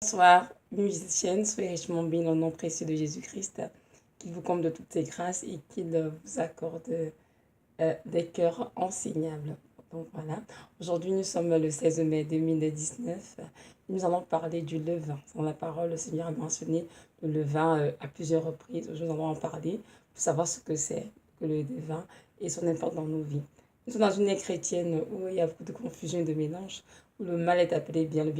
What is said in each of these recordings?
Bonsoir, musicienne, soyez richement bénis dans le nom précieux de Jésus-Christ, qu'il vous comble de toutes ses grâces et qu'il vous accorde des cœurs enseignables. Donc voilà, aujourd'hui nous sommes le 16 mai 2019 et nous allons parler du levain. Dans la parole, le Seigneur a mentionné le levain à plusieurs reprises. Aujourd'hui, nous allons en parler pour savoir ce que c'est que le levain et son impact dans nos vies. Nous sommes dans une ère chrétienne où il y a beaucoup de confusion et de mélange, où le mal est appelé bien, le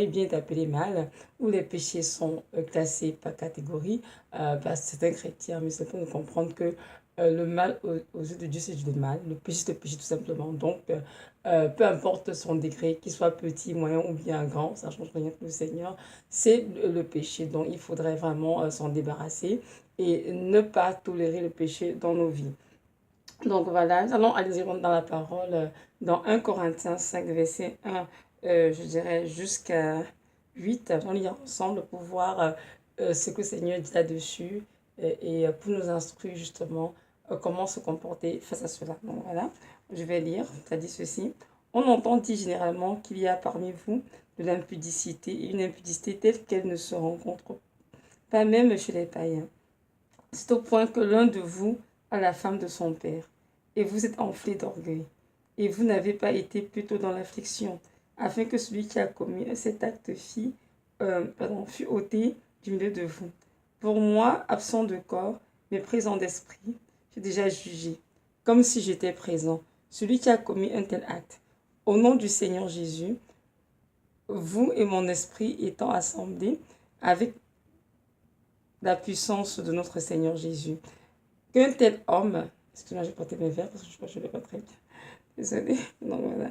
bien est appelé mal, où les péchés sont classés par catégorie. Certains chrétiens, mais c'est pour nous comprendre que le mal aux yeux de Dieu, c'est du mal. Le péché, c'est le péché tout simplement. Donc, peu importe son degré, qu'il soit petit, moyen ou bien grand, ça ne change rien pour le Seigneur. C'est le péché dont il faudrait vraiment s'en débarrasser et ne pas tolérer le péché dans nos vies. Donc voilà, nous allons aller dans la parole dans 1 Corinthiens 5, verset 1, je dirais jusqu'à 8. On lire ensemble pour voir ce que le Seigneur dit là-dessus et pour nous instruire justement comment se comporter face à cela. Donc voilà, je vais lire, ça dit ceci. On entend dire généralement qu'il y a parmi vous de l'impudicité et une impudicité telle qu'elle ne se rencontre pas même chez les païens. C'est au point que l'un de vous a la femme de son père, et vous êtes enflé d'orgueil, et vous n'avez pas été plutôt dans l'affliction, afin que celui qui a commis cet acte fût ôté du milieu de vous. Pour moi, absent de corps, mais présent d'esprit, j'ai déjà jugé, comme si j'étais présent, celui qui a commis un tel acte. Au nom du Seigneur Jésus, vous et mon esprit étant assemblés avec la puissance de notre Seigneur Jésus, qu'un tel homme, excusez-moi, j'ai porté mes verres parce que je crois que je ne vais pas très bien. Désolée. Donc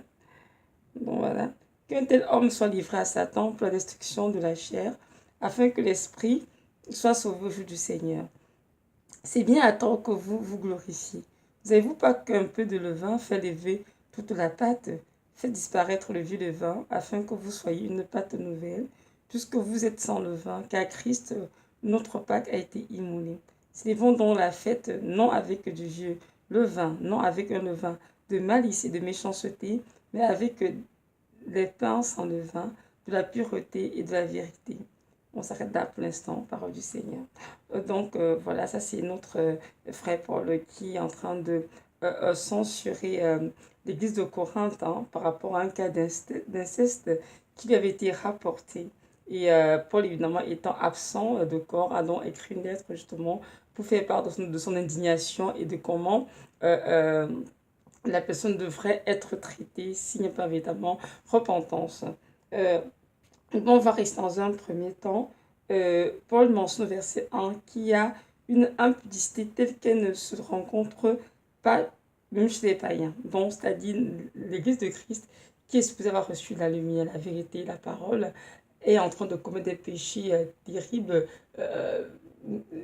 voilà. Qu'un tel homme soit livré à Satan pour la destruction de la chair, afin que l'esprit soit sauvé au jour du Seigneur. C'est bien à tort que vous vous glorifiez. Ne savez-vous pas qu'un peu de levain fait lever toute la pâte, fait disparaître le vieux levain, afin que vous soyez une pâte nouvelle, puisque vous êtes sans levain, car Christ, notre Pâque, a été immolé. Célébrons donc la fête, non avec du vieux levain, non avec un levain de malice et de méchanceté, mais avec les pains sans levain, de la pureté et de la vérité. On s'arrête là pour l'instant, parole du Seigneur. Donc voilà, ça c'est notre frère Paul qui est en train de censurer l'église de Corinthe par rapport à un cas d'inceste qui lui avait été rapporté. Et Paul, évidemment, étant absent de corps, a donc écrit une lettre justement pour faire part de son indignation et de comment la personne devrait être traitée s'il n'y a pas véritablement repentance. Euh, on va rester dans un premier temps. Paul mentionne au verset 1 qu'il y a une impudicité telle qu'elle ne se rencontre pas même chez les païens. Donc, c'est-à-dire l'Église de Christ qui est supposée avoir reçu la lumière, la vérité, la parole, est en train de commettre des péchés terribles,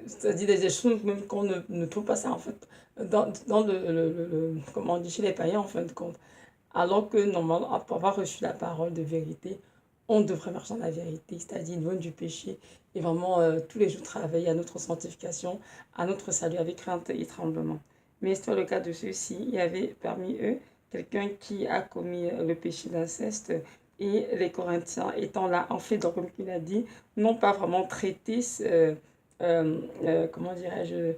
c'est-à-dire des choses même qu'on ne trouve pas ça en fait dans comment on dit, chez les païens en fin de compte. Alors que normalement, après avoir reçu la parole de vérité, on devrait marcher dans la vérité, c'est-à-dire loin du péché, et vraiment tous les jours travailler à notre sanctification, à notre salut avec crainte et tremblement. Mais c'est le cas de ceux-ci, il y avait parmi eux quelqu'un qui a commis le péché d'inceste, et les Corinthiens étant là, en fait, donc, comme il a dit, n'ont pas vraiment traité, comment dirais-je,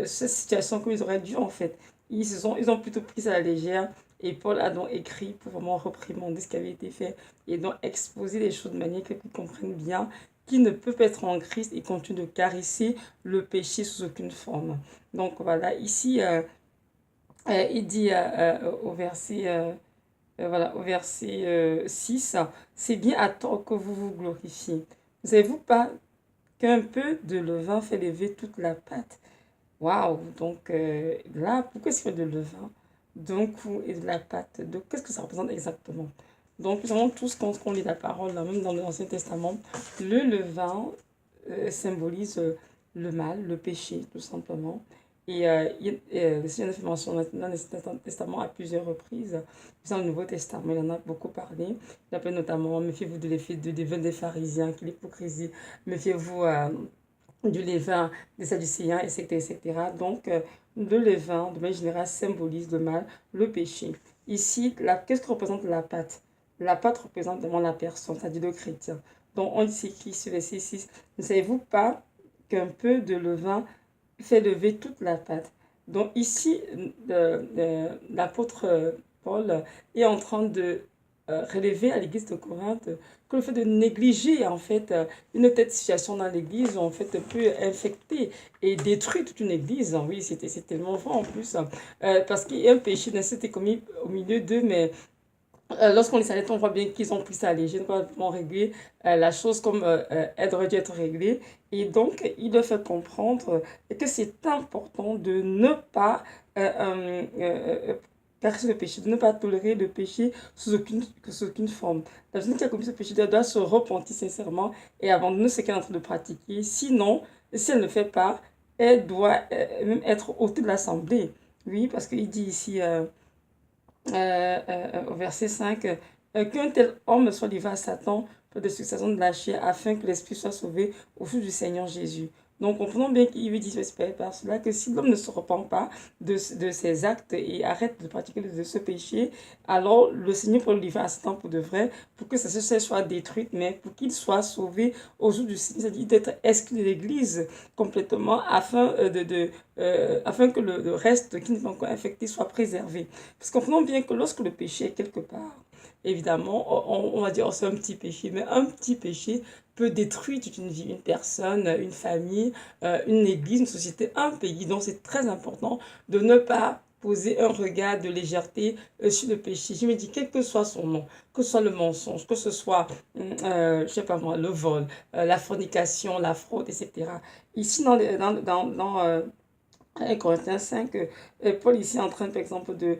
cette situation comme ils auraient dû en fait. Ils ont plutôt pris ça à la légère, et Paul a donc écrit pour vraiment reprimander ce qui avait été fait et donc exposer les choses de manière qu'ils comprennent bien qu'ils ne peuvent pas être en Christ et continuer de caresser le péché sous aucune forme. Donc voilà, ici, il dit au verset 6, c'est bien à tort que vous vous glorifiez. Ne savez-vous pas qu'un peu de levain fait lever toute la pâte? Waouh! Donc là, pourquoi est-ce qu'il y a de levain, d'un coup et de la pâte? Donc qu'est-ce que ça représente exactement? Donc nous avons tous, quand on lit la parole, là, même dans l'Ancien Testament, le levain symbolise le mal, le péché, tout simplement. Et le Seigneur fait mention dans l'Ancien Testament à plusieurs reprises. Dans le Nouveau Testament, il en a beaucoup parlé. Il appelle notamment, méfiez-vous de l'effet de levain des pharisiens, qui est l'hypocrisie. Méfiez-vous du levain des Sadducéens, etc., etc. Donc, le levain, de manière générale, symbolise le mal, le péché. Ici, qu'est-ce que représente la pâte? La pâte représente vraiment la personne, c'est-à-dire le chrétien. Donc, on dit écrit sur verset 6, ne savez-vous pas qu'un peu de levain fait lever toute la pâte? Donc, ici, l'apôtre Paul est en train de relever à l'église de Corinthe que le fait de négliger en fait une telle situation dans l'église en fait peut infecter et détruire toute une église. Oui, c'est tellement vrai en plus parce qu'il y a un péché d'inceste commis au milieu d'eux, mais lorsqu'on les arrête, on voit bien qu'ils ont pris ça à léger, ils vont régler la chose comme elle devrait dû être réglée. Et donc, il leur fait comprendre que c'est important de ne pas cacher le péché, de ne pas tolérer le péché sous aucune forme. La personne qui a commis ce péché doit se repentir sincèrement et abandonner ce qu'elle est en train de pratiquer. Sinon, si elle ne le fait pas, elle doit même être ôtée de l'assemblée. Oui, parce qu'il dit ici au verset 5, qu'un tel homme soit livré à Satan pour des successions de la chair, afin que l'esprit soit sauvé au jour du Seigneur Jésus. Donc, comprenons bien qu'il veut dire par cela que si l'homme ne se repent pas de ses actes et arrête de pratiquer de ce péché, alors le Seigneur peut le livrer à Satan pour de vrai, pour que sa chair soit détruite, mais pour qu'il soit sauvé au jour du Seigneur, c'est-à-dire d'être exclu de l'Église complètement, afin que le reste qui n'est pas encore infecté soit préservé. Parce qu'on comprend bien que lorsque le péché est quelque part, évidemment, on va dire oh, c'est un petit péché, mais un petit péché peut détruire toute une vie, une personne, une famille, une église, une société, un pays. Donc c'est très important de ne pas poser un regard de légèreté sur le péché. Je me dis, quel que soit son nom, que ce soit le mensonge, que ce soit, je sais pas moi, le vol, la fornication, la fraude, etc. Ici, dans 1 Corinthiens 5, Paul ici est en train, par exemple, de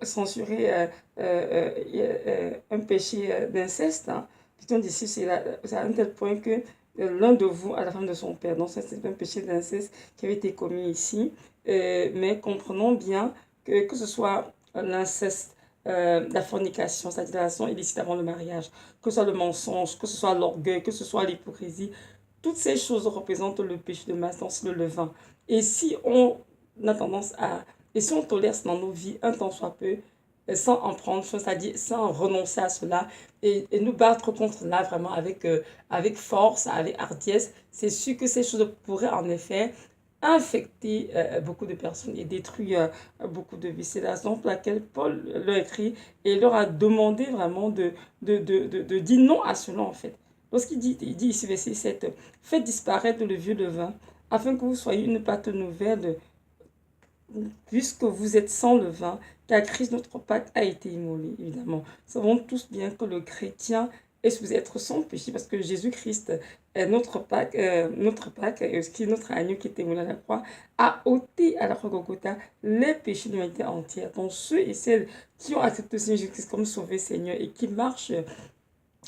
censurer un péché d'inceste. Hein. Puis on dit ici, c'est à un tel point que l'un de vous a la femme de son père. Donc ça, c'est un péché d'inceste qui avait été commis ici. Mais comprenons bien que ce soit l'inceste, la fornication, c'est-à-dire la relation illicite avant le mariage, que ce soit le mensonge, que ce soit l'orgueil, que ce soit l'hypocrisie, toutes ces choses représentent le péché de masse, donc c'est le levain. Et si on a tendance à... Et si on tolère ça dans nos vies, un temps soit peu, sans en prendre soin, c'est-à-dire sans renoncer à cela, et nous battre contre cela vraiment avec force, avec hardiesse, c'est sûr que ces choses pourraient en effet infecter beaucoup de personnes et détruire beaucoup de vies. C'est la raison pour laquelle Paul leur écrit et leur a demandé vraiment de dire non à cela en fait. Lorsqu'il dit, il dit ici, verset 7, faites disparaître le vieux levain, afin que vous soyez une pâte nouvelle, puisque vous êtes sans levain, car Christ, notre Pâque, a été immolé, évidemment. Nous savons tous bien que le chrétien est supposé être sans péché, parce que Jésus-Christ est notre Pâque, et aussi notre agneau qui était immolé à la croix, a ôté à la croix Golgotha les péchés de l'humanité entière. Donc ceux et celles qui ont accepté le Seigneur Jésus-Christ comme sauveur Seigneur et qui marchent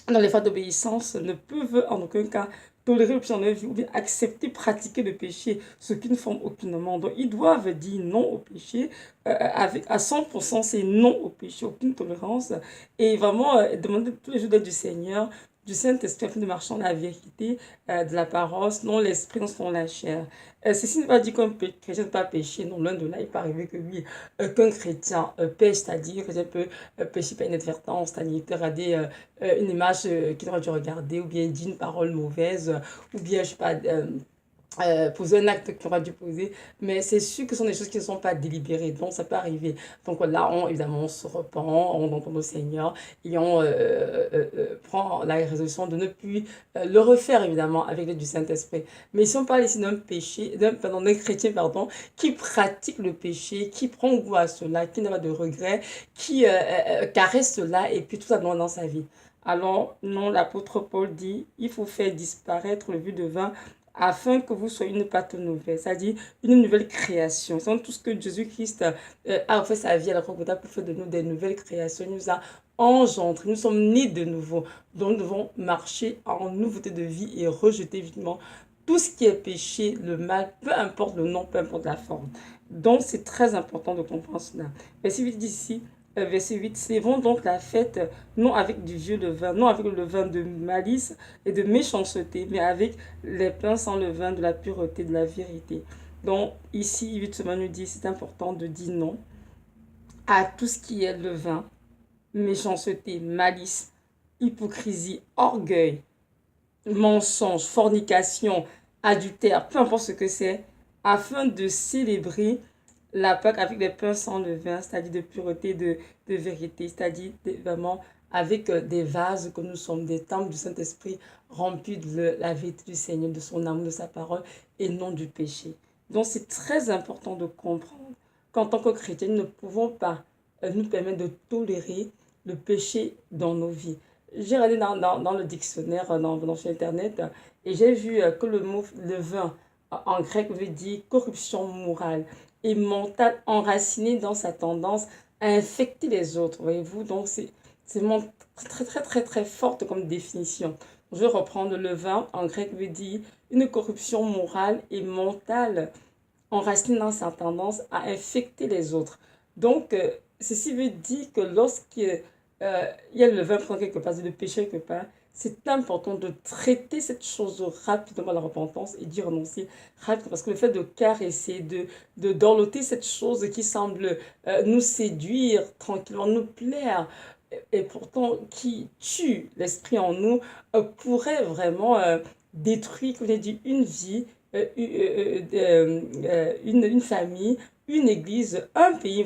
dans les voies d'obéissance ne peuvent en aucun cas tolérer le péché dans leur vie ou bien accepter, pratiquer le péché, ce qui ne forme aucunement. Donc, ils doivent dire non au péché, avec à 100%, c'est non au péché, aucune tolérance, et vraiment demander tous les jours d'aide du Seigneur, du Saint-Esprit, afin de marcher dans la vérité de la parole, non l'esprit, non la chair. Ceci ne veut pas dire qu'un chrétien ne peut pas pécher, non, loin de là, il peut arriver que oui, qu'un chrétien pêche, c'est-à-dire que peut pécher par inadvertance, c'est-à-dire regarder une image qu'il aurait dû regarder, ou bien dire une parole mauvaise, ou bien, je sais pas, poser un acte qu'il aurait dû poser, mais c'est sûr que ce sont des choses qui ne sont pas délibérées, donc ça peut arriver. Donc là, évidemment, on se repent, on entend au Seigneur, et on prend la résolution de ne plus le refaire, évidemment, avec l'aide du Saint-Esprit. Mais si on parle ici d'un péché, d'un chrétien, pardon, qui pratique le péché, qui prend goût à cela, qui n'a pas de regret, qui caresse cela, et puis tout ça dans sa vie. Alors, non, l'apôtre Paul dit, il faut faire disparaître le vieux de vin afin que vous soyez une pâte nouvelle, c'est-à-dire une nouvelle création. C'est tout ce que Jésus-Christ a fait sa vie à la croix pour faire de nous des nouvelles créations. Il nous a engendrés, nous sommes nés de nouveau. Donc nous devons marcher en nouveauté de vie et rejeter évidemment tout ce qui est péché, le mal, peu importe le nom, peu importe la forme. Donc c'est très important de comprendre cela. Verset 8 d'ici, verset 8, célébrons donc la fête, non avec du vieux levain, non avec le levain de malice et de méchanceté, mais avec les pains sans levain de la pureté, de la vérité. Donc ici, 8 semaines nous dit, c'est important de dire non à tout ce qui est levain, méchanceté, malice, hypocrisie, orgueil. mensonge, fornication, adultère, peu importe ce que c'est, afin de célébrer la Pâque avec des pains sans levain, c'est-à-dire de pureté, de vérité, c'est-à-dire vraiment avec des vases que nous sommes, des temples du Saint-Esprit remplis de la vérité du Seigneur, de son amour, de sa parole et non du péché. Donc c'est très important de comprendre qu'en tant que chrétiens, nous ne pouvons pas nous permettre de tolérer le péché dans nos vies. J'ai regardé dans le dictionnaire, sur Internet, et j'ai vu que le mot levain en grec veut dire corruption morale et mentale enracinée dans sa tendance à infecter les autres. Voyez-vous, donc c'est vraiment très, très, très, très forte comme définition. Je vais reprendre le levain en grec veut dire une corruption morale et mentale enracinée dans sa tendance à infecter les autres. Donc, ceci veut dire que lorsqu'il y a le levain présent quelque part, le péché quelque part, c'est important de traiter cette chose rapidement à la repentance et d'y renoncer rapidement. Parce que le fait de caresser, dorloter cette chose qui semble nous séduire, tranquillement nous plaire, et pourtant qui tue l'esprit en nous, pourrait vraiment détruire, comme j'ai dit, une vie, une famille, une église, un pays.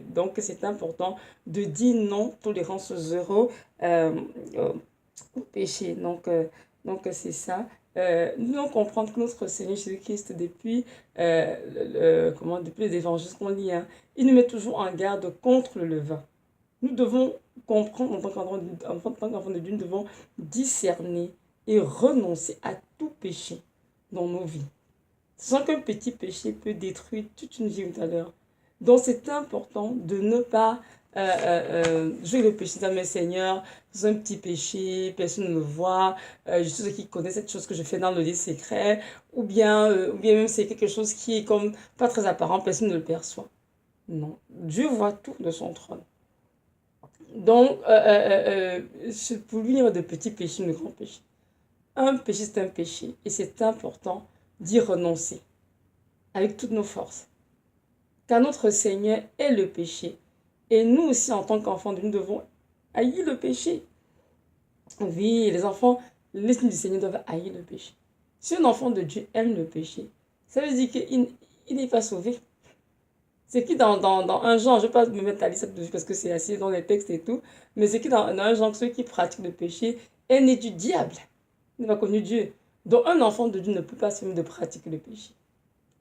Donc c'est important de dire non, tolérance zéro euh, au péché. Donc c'est ça. Nous devons comprendre que notre Seigneur Jésus-Christ, depuis les évangiles qu'on lit, hein, il nous met toujours en garde contre le levain. Nous devons comprendre en tant qu'enfant de Dieu, nous devons discerner et renoncer à tout péché dans nos vies. Sans qu'un petit péché peut détruire toute une vie tout à l'heure. Donc c'est important de ne pas jouer le péché dans mes seigneurs, c'est un petit péché, personne ne le voit, je suis ceux qui connaissent cette chose que je fais dans le lit secret, ou bien même c'est quelque chose qui est comme pas très apparent, personne ne le perçoit. Non, Dieu voit tout de son trône. Donc, pour lui, il y a de petits péchés, de grands péchés. Un péché, c'est un péché, et c'est important d'y renoncer avec toutes nos forces. Car notre Seigneur est le péché. Et nous aussi, en tant qu'enfants de Dieu, nous devons haïr le péché. Oui, les enfants, les du Seigneur doivent haïr le péché. Si un enfant de Dieu aime le péché, ça veut dire qu'il n'est pas sauvé. C'est qui dans un genre, je ne vais pas me mettre à liste parce que c'est assis dans les textes et tout, mais c'est qui dans un genre, ceux qui pratiquent le péché est né du diable. Il n'a pas connu Dieu. Donc un enfant de Dieu ne peut pas se permettre de pratiquer le péché.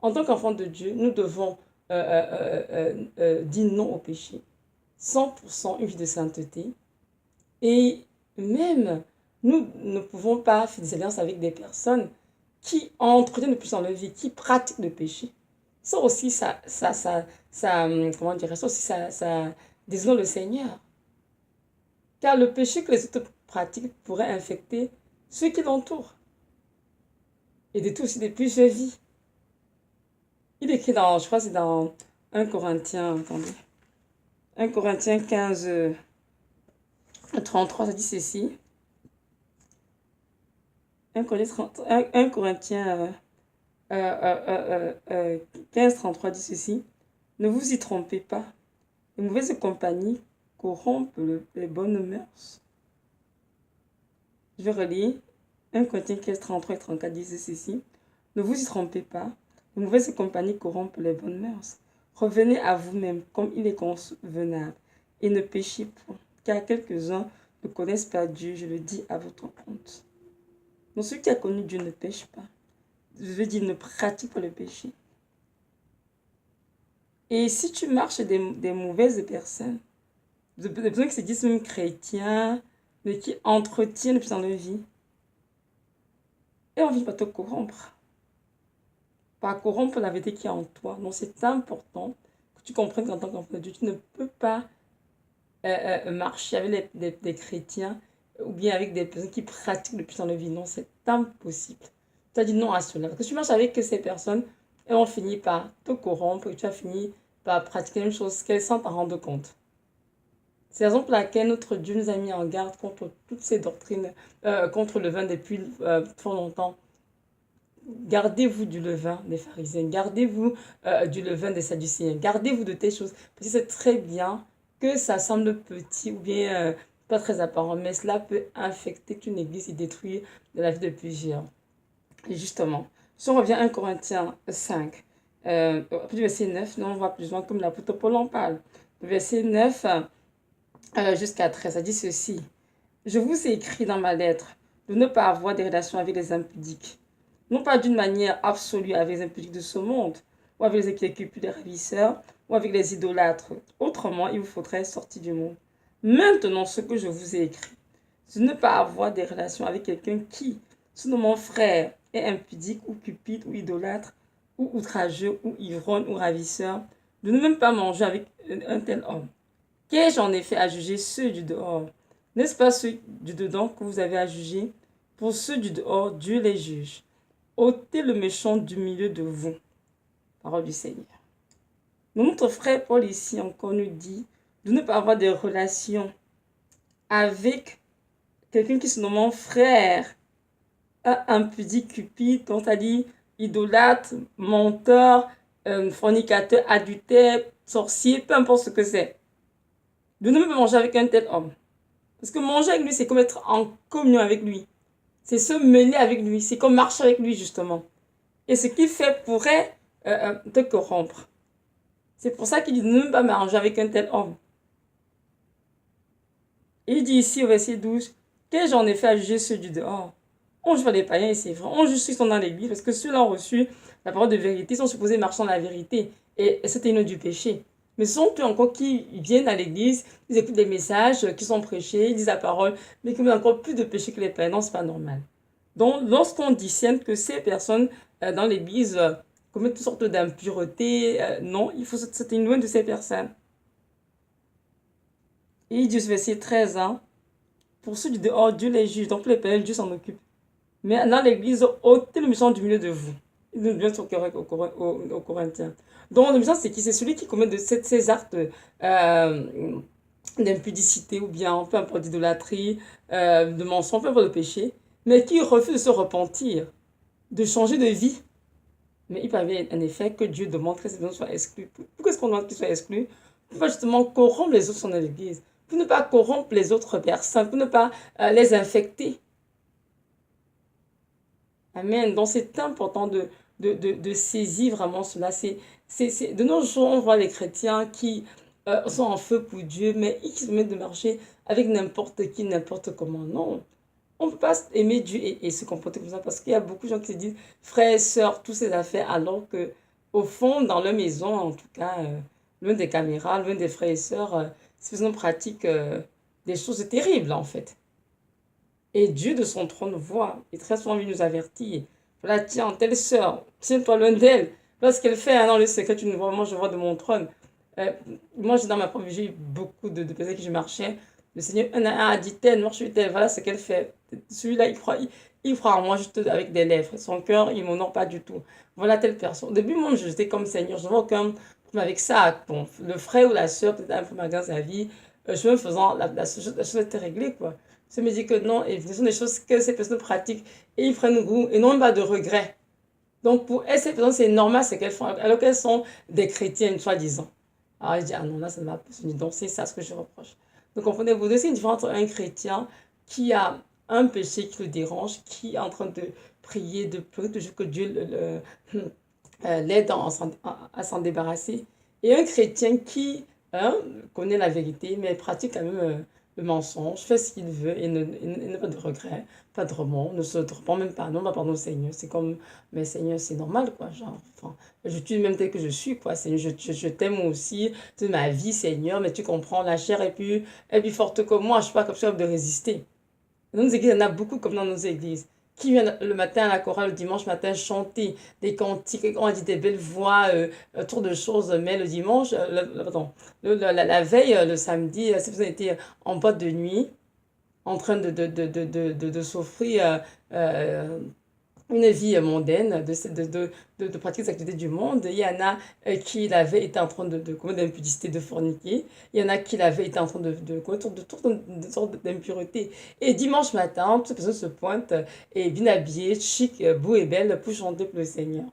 En tant qu'enfant de Dieu, nous devons dire non au péché. 100% une vie de sainteté. Et même, nous ne pouvons pas faire des alliances avec des personnes qui entretiennent le péché dans leur vie, qui pratiquent le péché. Ça aussi, comment dire, ça aussi, ça déshonore le Seigneur. Car le péché que les autres pratiquent pourrait infecter ceux qui l'entourent. Et détruire aussi des plusieurs vies. Il écrit je crois que c'est dans 1 Corinthiens, attendez. 1 Corinthiens 15, 33, ça dit ceci. 1 Corinthiens 15, 33 dit ceci. Ne vous y trompez pas. Les mauvaises compagnies corrompent les bonnes mœurs. Je vais relire. 1 Corinthiens 15, 33 et 34 disent ceci. Ne vous y trompez pas. Les mauvaises compagnies corrompent les bonnes mœurs. Revenez à vous-même comme il est convenable et ne péchez point, car quelques-uns ne connaissent pas Dieu, je le dis à votre honte. Donc celui qui a connu Dieu ne pêche pas. Je veux dire, ne pratique pas le péché. Et si tu marches des mauvaises personnes, des personnes qui se disent même chrétiens, mais qui entretiennent le péché dans leur vie, et on ne vient pas te corrompre. Pas corrompre la vérité qui est en toi. Donc c'est important que tu comprennes qu'en tant qu'enfant de Dieu, tu ne peux pas marcher avec des chrétiens ou bien avec des personnes qui pratiquent le péché dans leur vie. Non, c'est impossible. Tu as dit non à cela. Parce que tu marches avec ces personnes et on finit par te corrompre et tu as fini par pratiquer la même chose qu'elles sans t'en rendre compte. C'est la raison pour laquelle notre Dieu nous a mis en garde contre toutes ces doctrines, contre le vin depuis fort longtemps. Gardez-vous du levain des pharisiens, gardez-vous du levain des sadducéens, gardez-vous de telles choses. Parce que c'est très bien que ça semble petit ou bien pas très apparent, mais cela peut infecter une église et détruire la vie de plusieurs. Et justement, si on revient à 1 Corinthiens 5, du verset 9, nous on voit plus ou moins comme l'apôtre Paul en parle. Le verset 9 jusqu'à 13, ça dit ceci. Je vous ai écrit dans ma lettre de ne pas avoir des relations avec les impudiques, non pas d'une manière absolue avec les impudiques de ce monde, ou avec les cupides des ravisseurs, ou avec les idolâtres. Autrement, il vous faudrait sortir du monde. Maintenant, ce que je vous ai écrit, c'est de ne pas avoir des relations avec quelqu'un qui, se nommant frère, est impudique, ou cupide, ou idolâtre, ou outrageux, ou ivrogne, ou ravisseur, de ne même pas manger avec un tel homme. Qu'ai-je en effet à juger ceux du dehors? N'est-ce pas ceux du dedans que vous avez à juger? Pour ceux du dehors, Dieu les juge. Ôtez le méchant du milieu de vous. Parole du Seigneur. Notre frère Paul ici encore nous dit de ne pas avoir de relations avec quelqu'un qui se nomme frère, impudique, cupide, dont on dit idolâtre, menteur, fornicateur, adultère, sorcier, peu importe ce que c'est. De ne pas manger avec un tel homme. Parce que manger avec lui, c'est comme être en communion avec lui. C'est se mêler avec lui. C'est comme marcher avec lui, justement. Et ce qu'il fait pourrait te corrompre. C'est pour ça qu'il dit de ne pas manger avec un tel homme. Et il dit ici au verset 12, qu'ai-je en effet à juger ceux du dehors? On juge les païens et c'est vrai. On juge ceux qui sont dans l'église parce que ceux-là ont reçu la parole de vérité, sont supposés marcher dans la vérité. Et c'était une du péché. Mais ce sont eux encore qui viennent à l'église, ils écoutent des messages qui sont prêchés, ils disent la parole, mais qui ont encore plus de péché que les païens. Non, c'est pas normal. Donc, lorsqu'on discerne que ces personnes dans l'église commettent toutes sortes d'impuretés, non, il faut se tenir loin de ces personnes. Et il dit, verset 13, hein, pour ceux du dehors, Dieu les juge, donc les païens, Dieu s'en occupe. Mais dans l'église, ôtez le méchant du milieu de vous. Il nous vient au Corinthiens. Donc, le méchant, c'est qui? C'est celui qui commet ces actes d'impudicité ou bien peu importe d'idolâtrie, de mensonge, peu importe de péché, mais qui refuse de se repentir, de changer de vie. Mais il parvient en effet que Dieu demande que ces personnes soient exclues. Pourquoi est-ce qu'on demande qu'ils soient exclus? Pour pas justement corrompre les autres dans l'église, pour ne pas corrompre les autres personnes, pour ne pas les infecter. Amen. Donc c'est important de saisir vraiment cela. De nos jours, on voit les chrétiens qui sont en feu pour Dieu, mais ils se mettent de marcher avec n'importe qui, n'importe comment. Non. On ne peut pas aimer Dieu et se comporter comme ça parce qu'il y a beaucoup de gens qui se disent frères et sœurs, toutes ces affaires, alors que au fond, dans leur maison, en tout cas, loin des caméras, loin des frères et sœurs, ces personnes pratiquent des choses terribles en fait. Et Dieu de son trône voit, et très souvent il nous avertit. Voilà, tiens, telle sœur, tiens-toi loin d'elle. Lorsqu'elle fait un dans le secret, tu ne vois, moi je vois de mon trône. Moi, j'ai dans ma propre vie, j'ai eu beaucoup de personnes qui je marchais. Le Seigneur a dit tel, marche tel, voilà ce qu'elle fait. Celui-là, il croit en moi juste avec des lèvres. Son cœur, il m'honore pas du tout. Voilà telle personne. Au début, moi, j'étais comme Seigneur, je ne vois aucun problème avec ça. Bon, le frère ou la sœur, peut-être un peu dans sa vie, je me faisant, la chose était réglée, quoi. Je me dis que non, et ce sont des choses que ces personnes pratiquent et ils prennent goût et n'ont pas de regrets. Donc pour elles, ces personnes, c'est normal ce qu'elles font, alors qu'elles sont des chrétiennes, soi-disant. Alors je dis, ah non, là, ça ne m'a pas soigné. Donc c'est ça ce que je reproche. Donc comprenez-vous, c'est une différence entre un chrétien qui a un péché qui le dérange, qui est en train de prier, de pleurer toujours que Dieu l'aide à s'en débarrasser, et un chrétien qui connaît la vérité, mais pratique quand même le mensonge, fait ce qu'il veut et n'a pas de regret, pas de remords, ne se reprend même pas, non, pardon, Seigneur. C'est comme, mais Seigneur, c'est normal, quoi. Genre, enfin, je suis même tel que je suis, quoi. Seigneur, je t'aime aussi, de ma vie, Seigneur, mais tu comprends, la chair est plus forte que moi, je ne suis pas capable de résister. Dans nos églises, il y en a beaucoup comme dans nos églises. Qui vient le matin à la chorale, le dimanche matin, chanter des cantiques, on a dit des belles voix, autour de choses, mais le dimanche, la veille, le samedi, ces personnes étaient en boîte de nuit, en train de s'offrir une vie mondaine, de pratiquer les activités du monde. Il y en a qui l'avaient été en train de commettre d'impudicité, de forniquer. Il y en a qui l'avaient été en train de commettre de sortes d'impuretés. Et dimanche matin, toutes ces personnes se pointent et bien habillées, chic, beau et belle pour chanter pour le Seigneur.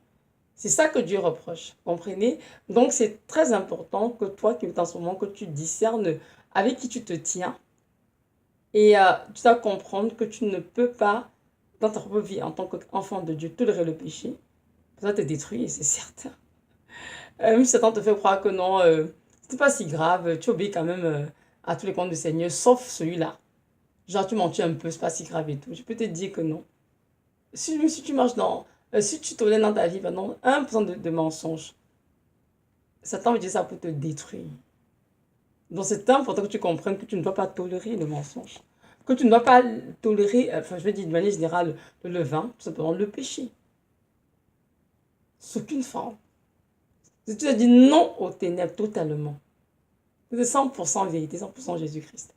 C'est ça que Dieu reproche, comprenez? Donc c'est très important que toi qui es en ce moment, que tu discernes avec qui tu te tiens, Et tu dois comprendre que tu ne peux pas, dans ta propre vie, en tant qu'enfant de Dieu, tolérer le péché. Ça te détruit, c'est certain. Même si Satan te fait croire que non, c'est pas si grave, tu obéis quand même à tous les comptes du Seigneur, sauf celui-là. Genre, tu mentis un peu, c'est pas si grave et tout. Je peux te dire que non. Si tu marches dans. Si tu tolères dans ta vie pendant 1% de mensonges, Satan veut dire ça pour te détruire. Donc, c'est important que tu comprennes que tu ne dois pas tolérer le mensonge. Que tu ne dois pas tolérer, enfin, je veux dire de manière générale, le levain, tout simplement le péché. Sous aucune forme. Si tu as dit non aux ténèbres totalement, c'est 100% vérité, 100% Jésus-Christ.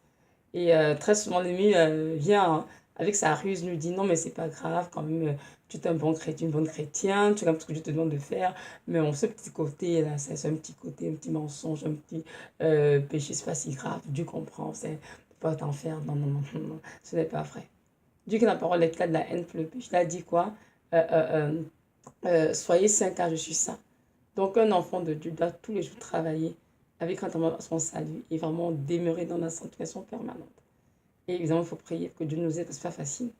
Et très souvent, l'ennemi vient avec sa ruse, nous dit non, mais c'est pas grave, quand même, tu es un bon chrétien, une bonne chrétienne, tu fais ce que Dieu te demande de faire, mais on ce petit côté, là, c'est un petit côté, un petit mensonge, un petit péché, c'est pas si grave, Dieu comprend, c'est pas t'en faire, non, non, non, non, non, ce n'est pas vrai. Dieu qui la parole est claire de la haine pour le péché, il a dit quoi soyez saints car je suis saint. Donc un enfant de Dieu doit tous les jours travailler avec notamment son salut et vraiment demeurer dans la sanctification permanente. Et évidemment, il faut prier que Dieu nous aide, parce que c'est pas facile.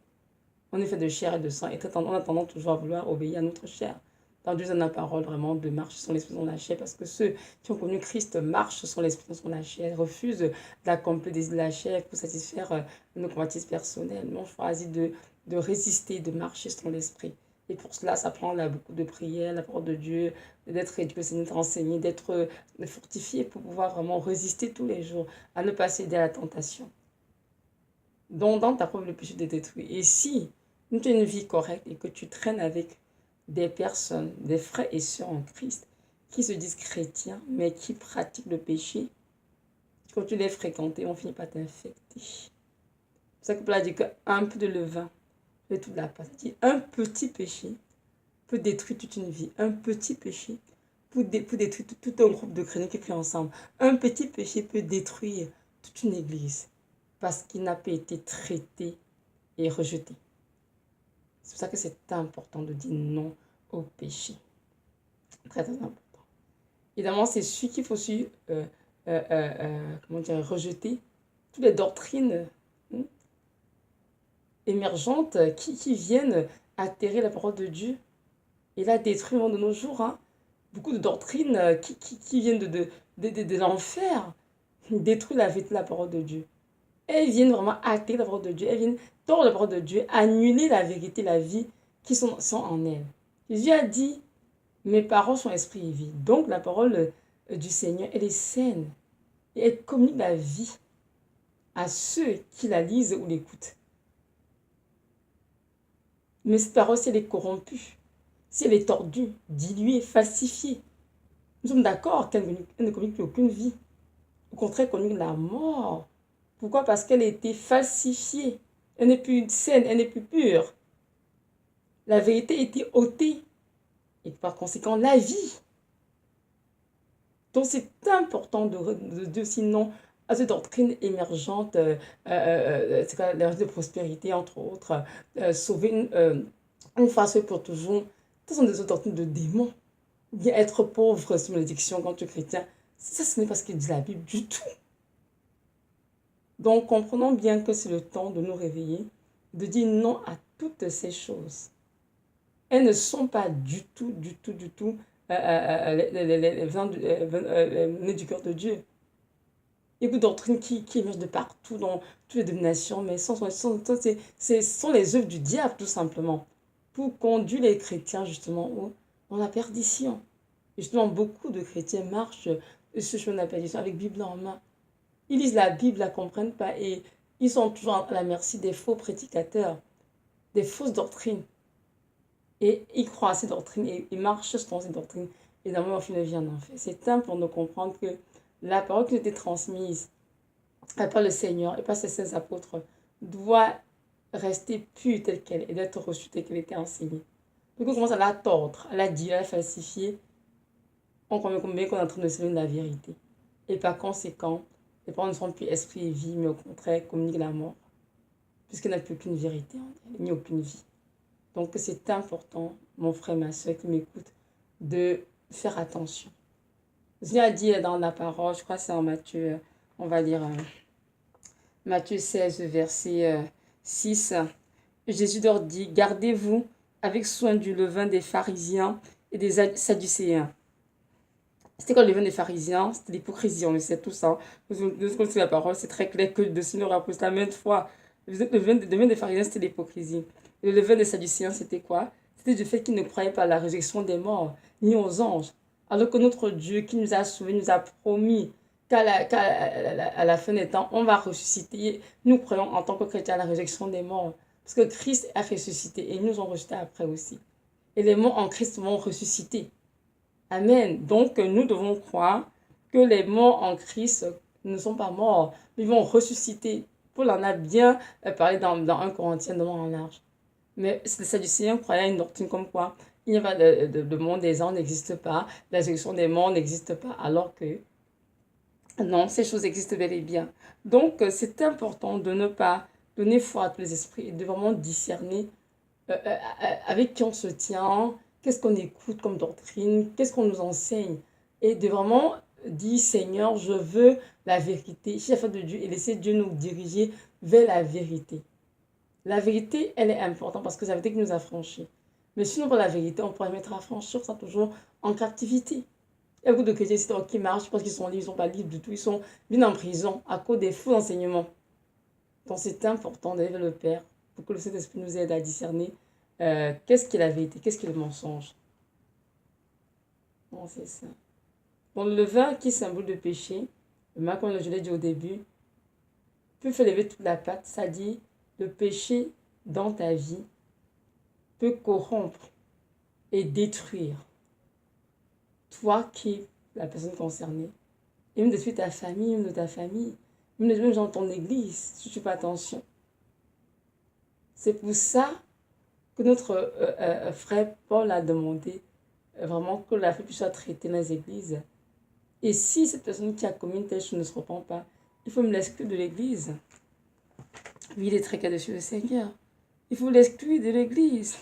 On est fait de chair et de sang, et on a tendance toujours à vouloir obéir à notre chair. Dans Dieu donne la parole vraiment de marche sur l'esprit dans la chair, parce que ceux qui ont connu Christ marchent sur l'esprit dans la chair, refusent d'accomplir des de la chair pour satisfaire nos convoitises personnelles. Mais on choisit de résister, de marcher sur l'esprit. Et pour cela, ça prend là beaucoup de prières, la parole de Dieu, d'être éduqué, d'être enseigné, d'être fortifié pour pouvoir vraiment résister tous les jours, à ne pas céder à la tentation. Donc, dans ta propre, le péché te détruit. Et si tu as une vie correcte et que tu traînes avec des personnes, des frères et sœurs en Christ, qui se disent chrétiens, mais qui pratiquent le péché, quand tu les fréquentes, on finit par t'infecter. C'est pour ça que Paul a dit qu'un peu de levain fait toute la pâte. Un petit péché peut détruire toute une vie. Un petit péché peut détruire tout un groupe de chrétiens qui crient ensemble. Un petit péché peut détruire toute une église parce qu'il n'a pas été traité et rejeté. C'est pour ça que c'est important de dire non au péché. Très, très important. Évidemment, c'est celui qu'il faut aussi rejeter toutes les doctrines émergentes qui viennent altérer la parole de Dieu et la détruire de nos jours. Beaucoup de doctrines qui viennent de l'enfer détruisent la vérité de la parole de Dieu. Elles viennent vraiment altérer la parole de Dieu. Elles viennent tordre la parole de Dieu, annuler la vérité, la vie qui sont en elle. Jésus a dit, mes paroles sont esprit et vie. Donc la parole du Seigneur, elle est saine. Et elle communique la vie à ceux qui la lisent ou l'écoutent. Mais cette parole, si elle est corrompue, si elle est tordue, diluée, falsifiée, nous sommes d'accord qu'elle ne communique plus aucune vie. Au contraire, elle communique la mort. Pourquoi? Parce qu'elle a été falsifiée. Elle n'est plus saine, elle n'est plus pure. La vérité a été ôtée. Et par conséquent, la vie. Donc, c'est important de sinon à ces doctrines émergentes, c'est quoi, la de prospérité, entre autres, sauver une fois pour toujours. Ce sont des doctrines de démons. Bien être pauvre, c'est une malédiction quand tu es chrétien. Ça, ce n'est pas ce que dit la Bible du tout. Donc, comprenons bien que c'est le temps de nous réveiller, de dire non à toutes ces choses. Elles ne sont pas du tout venues du cœur de Dieu. Il y a beaucoup de doctrines qui émergent de partout, dans toutes les dominations, mais ce sont les œuvres du diable, tout simplement, pour conduire les chrétiens, justement, dans la perdition. Et justement, beaucoup de chrétiens marchent ce chemin de la perdition avec Bible en main. Ils lisent la Bible, ne la comprennent pas, et ils sont toujours à la merci des faux prédicateurs, des fausses doctrines. Et ils croient à ces doctrines et ils marchent dans ces doctrines. Et d'un moment, ils viennent en fait. C'est temps pour nous comprendre que la parole qui nous était transmise par le Seigneur et par ses saints apôtres doit rester pure telle qu'elle et d'être reçue telle qu'elle était enseignée. Donc on commence à la tordre, à la dire, à la falsifier. On comprend combien qu'on est en train de s'éloigner de la vérité. Et par conséquent, les paroles ne sont plus esprit et vie, mais au contraire, communiquent la mort. Puisqu'il n'y a plus aucune vérité en elle, il n'y a aucune vie. Donc c'est important, mon frère, ma soeur qui m'écoute, de faire attention. Jésus a dit dans la parole, je crois que c'est en Matthieu, on va lire Matthieu 16, verset 6. Jésus leur dit, gardez-vous avec soin du levain des pharisiens et des sadducéens. C'était quoi le levain des pharisiens? C'était l'hypocrisie, on le sait tous. Hein. De ce qu'on sait la parole, c'est très clair que le Seigneur a posé la maintes fois. Le levain des pharisiens, c'était l'hypocrisie. Le levain des sadducéens, c'était quoi? C'était le fait qu'ils ne croyaient pas à la résurrection des morts, ni aux anges. Alors que notre Dieu qui nous a sauvés, nous a promis à la fin des temps, on va ressusciter. Nous croyons en tant que chrétiens à la résurrection des morts. Parce que Christ a ressuscité et nous ont ressuscité après aussi. Et les morts en Christ vont ressusciter. Amen. Donc, nous devons croire que les morts en Christ ne sont pas morts. Ils vont ressusciter. Paul en a bien parlé dans 1 Corinthiens de long en large. Mais les Sadducéens croyaient à une doctrine comme quoi il n'y a pas le monde des anges n'existe pas, la résurrection des morts n'existe pas, alors que non, ces choses existent bel et bien. Donc, c'est important de ne pas donner foi à tous les esprits et de vraiment discerner avec qui on se tient, qu'est-ce qu'on écoute comme doctrine, qu'est-ce qu'on nous enseigne. Et de vraiment dire, Seigneur, je veux la vérité, chef de Dieu, et laisser Dieu nous diriger vers la vérité. La vérité, elle est importante parce que c'est la vérité qui nous a franchis. Mais sinon, pour la vérité, on pourrait mettre à franchir ça toujours en captivité. Il y a beaucoup de chrétiens qui marchent parce qu'ils sont libres, ils ne sont pas libres du tout, ils sont bien en prison à cause des faux enseignements. Donc c'est important d'aller le Père pour que le Saint-Esprit nous aide à discerner qu'est-ce qui est la vérité, qu'est-ce qui est le mensonge. Bon, c'est ça. Bon, le levain qui est symbole de péché, comme je l'ai dit au début, peut faire lever toute la pâte, c'est-à-dire le péché dans ta vie peut corrompre et détruire toi qui es la personne concernée, et même détruire ta famille, même de ta famille, même les gens dans ton église, si tu ne fais pas attention. C'est pour ça que notre frère Paul a demandé vraiment que la foi puisse être traitée dans les églises. Et si cette personne qui a commis une telle chose ne se repent pas, il faut me l'exclure de l'église. Oui, il est très cas dessus le Seigneur. Il faut l'exclure de l'église.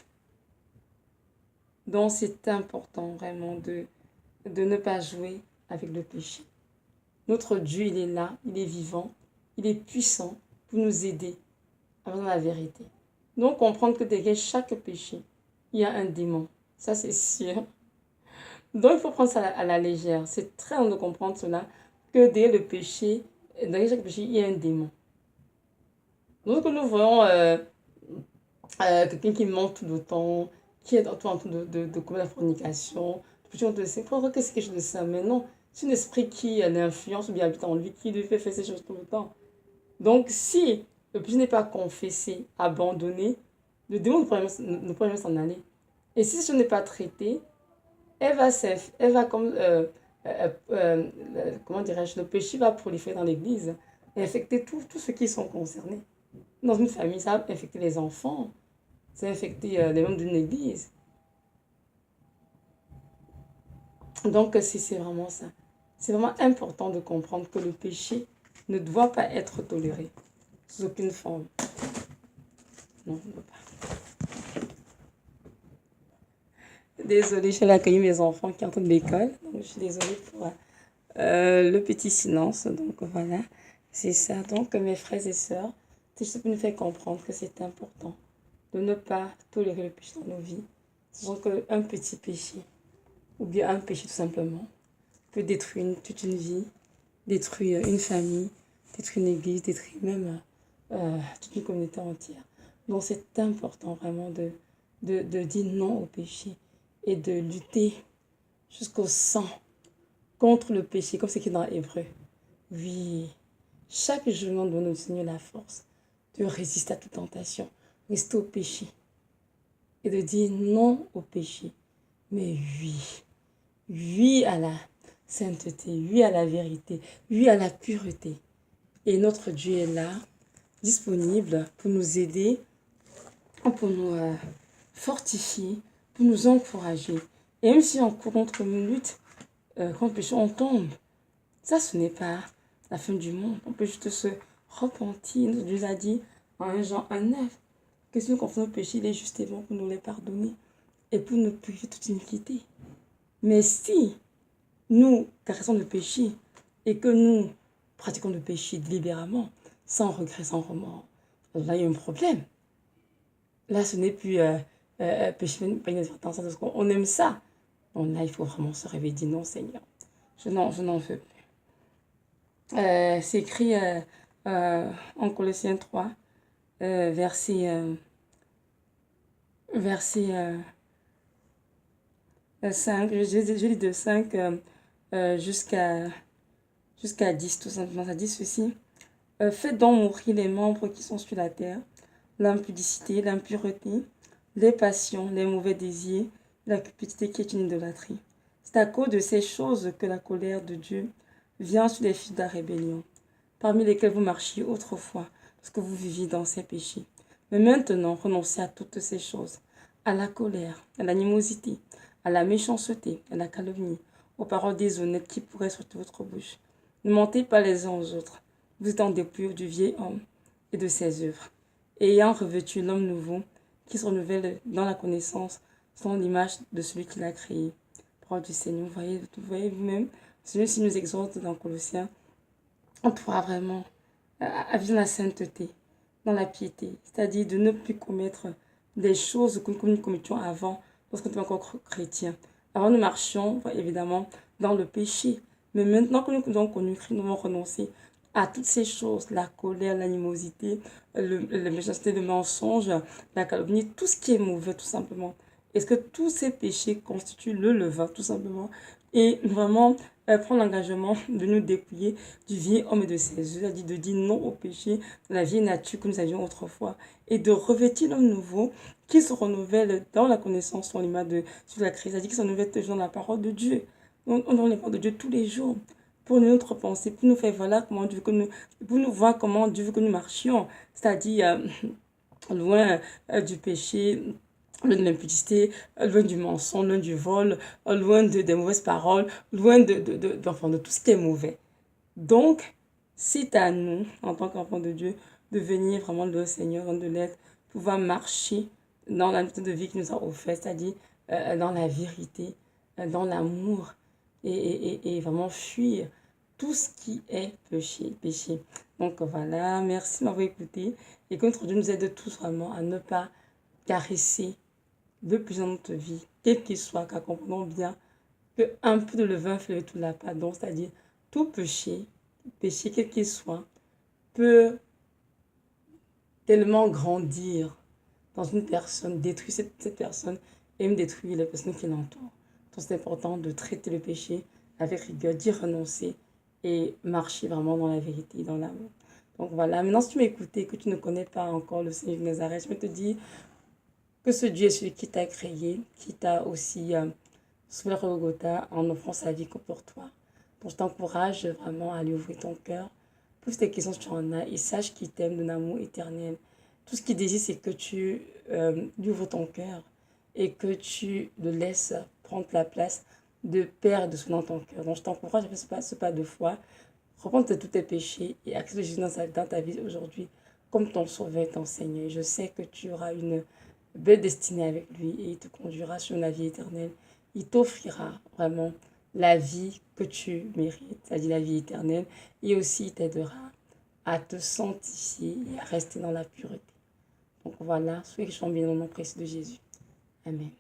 Donc c'est important vraiment de ne pas jouer avec le péché. Notre Dieu, il est là, il est vivant, il est puissant pour nous aider à voir la vérité. Donc comprendre que derrière chaque péché, il y a un démon. Ça c'est sûr. Donc il faut prendre ça à la légère. C'est très important de comprendre cela, que derrière le péché, derrière chaque péché, il y a un démon. Donc nous voyons quelqu'un qui ment tout le temps, qui est en train de commettre la fornication. On te dit, qu'est-ce que je de ça? Mais non, c'est un esprit qui l'influence ou bien habite en lui, qui lui fait faire ces choses tout le temps. Donc si le péché n'est pas confessé, abandonné, le démon ne pourra jamais s'en aller. Et si ce n'est pas traité, elle va comme, comment dirais-je, le péché va proliférer dans l'église et infecter tous ceux qui sont concernés. Dans une famille, ça va infecter les enfants, ça va infecter les membres d'une église. Donc, c'est vraiment ça. C'est vraiment important de comprendre que le péché ne doit pas être toléré sous aucune forme. Non, ne doit pas. Désolée, je vais accueillir mes enfants qui entrent de l'école. Donc, je suis désolée pour le petit silence. Donc, voilà, c'est ça. Donc, mes frères et sœurs, c'est juste pour nous faire comprendre que c'est important de ne pas tolérer le péché dans nos vies. Ce n'est qu'un petit péché, ou bien un péché tout simplement, peut détruire toute une vie, détruire une famille, détruire une église, détruire même toute une communauté entière. Donc c'est important vraiment de dire non au péché et de lutter jusqu'au sang contre le péché, comme c'est écrit dans Hébreu. Oui, chaque jour, nous devons nous Seigneur la force de résister à toute tentation, rester au péché et de dire non au péché, mais oui. Oui à la sainteté, oui à la vérité, oui à la pureté. Et notre Dieu est là, disponible pour nous aider, pour nous fortifier, pour nous encourager. Et même si en cours contre une lutte, contre le péché, on tombe. Ça, ce n'est pas la fin du monde. On peut juste se repentir. Notre Dieu a dit en 1 Jean 1,9 que si nous confessons nos péchés, il est juste et bon pour nous les pardonner et pour nous purifier toute iniquité. Mais si nous caressons le péché et que nous pratiquons le péché délibérément, sans regret, sans remords. Là, il y a un problème. Là, ce n'est plus péché, pas inadvertance, parce qu'on aime ça. Donc là, il faut vraiment se réveiller et dire non, Seigneur, je n'en veux plus. C'est écrit en Colossiens 3, verset 5, je lis de 5 jusqu'à 10, tout simplement. Ça dit ceci. Faites donc mourir les membres qui sont sur la terre, l'impudicité, l'impureté, les passions, les mauvais désirs, la cupidité qui est une idolâtrie. C'est à cause de ces choses que la colère de Dieu vient sur les fils de la rébellion, parmi lesquels vous marchiez autrefois, parce que vous viviez dans ces péchés. Mais maintenant, renoncez à toutes ces choses, à la colère, à l'animosité, à la méchanceté, à la calomnie, aux paroles déshonnêtes qui pourraient sortir de votre bouche. Ne mentez pas les uns aux autres. Vous êtes en dépouille du vieil homme et de ses œuvres, et ayant revêtu l'homme nouveau, qui se renouvelle dans la connaissance, selon l'image de celui qui l'a créé. Parole du Seigneur, vous voyez vous-même, celui-ci nous exhorte dans Colossiens, on pourra vraiment à vivre la sainteté, dans la piété, c'est-à-dire de ne plus commettre des choses que nous commettions avant, lorsqu'on était encore chrétien. Avant, nous marchions, évidemment, dans le péché. Mais maintenant que nous avons connu Christ, nous avons renoncé à toutes ces choses, la colère, l'animosité, la méchanceté, le mensonge, la calomnie, tout ce qui est mauvais, tout simplement. Est-ce que tous ces péchés constituent le levain, tout simplement, et vraiment prendre l'engagement de nous dépouiller du vieil homme et de ses œuvres, c'est-à-dire de dire non au péché, de la vieille nature que nous avions autrefois, et de revêtir l'homme nouveau qui se renouvelle dans la connaissance sur l'image de sur la Christ, c'est-à-dire qui se renouvelle toujours dans la parole de Dieu. On donne les paroles de Dieu tous les jours pour notre pensée, pour nous faire voilà comment Dieu veut que nous, pour nous voir comment Dieu veut que nous marchions, c'est-à-dire loin du péché, loin de l'impudicité, loin du mensonge, loin du vol, loin des mauvaises paroles, loin de tout ce qui est mauvais. Donc, c'est à nous, en tant qu'enfants de Dieu, de venir vraiment le Seigneur, de l'être, pouvoir marcher dans la méthode de vie qu'il nous a offert, c'est-à-dire dans la vérité, dans l'amour, et vraiment fuir tout ce qui est péché. Donc voilà, merci de m'avoir écouté, et que notre Dieu nous aide tous vraiment à ne pas caresser de plus dans notre vie, quel qu'il soit, car comprenons bien qu'un peu de levain fait tout la pâte. Donc, c'est-à-dire, tout péché quel qu'il soit, peut tellement grandir dans une personne, détruire cette personne et même détruire les personnes qui l'entourent. Donc, c'est important de traiter le péché avec rigueur, d'y renoncer et marcher vraiment dans la vérité, dans l'amour. Donc voilà, maintenant si tu m'écoutes et que tu ne connais pas encore le Seigneur de Nazareth, je vais te dire que ce Dieu est celui qui t'a créé, qui t'a aussi sauvé le Golgotha en offrant sa vie pour toi. Donc je t'encourage vraiment à lui ouvrir ton cœur. Pose tes questions si tu en as et sache qu'il t'aime d'un amour éternel. Tout ce qu'il désire, c'est que tu lui ouvres ton cœur et que tu le laisses prendre la place de Père et de Son dans ton cœur. Donc je t'encourage à faire ce pas de foi. Reprends tous tes péchés et accepte Jésus dans ta vie aujourd'hui comme ton sauveur et ton Seigneur. Je sais que tu auras une belle destinée avec lui et il te conduira sur la vie éternelle. Il t'offrira vraiment la vie que tu mérites, c'est-à-dire la vie éternelle, et aussi il t'aidera à te sanctifier et à rester dans la pureté. Donc voilà, soyez bien au nom précieux de Jésus. Amen.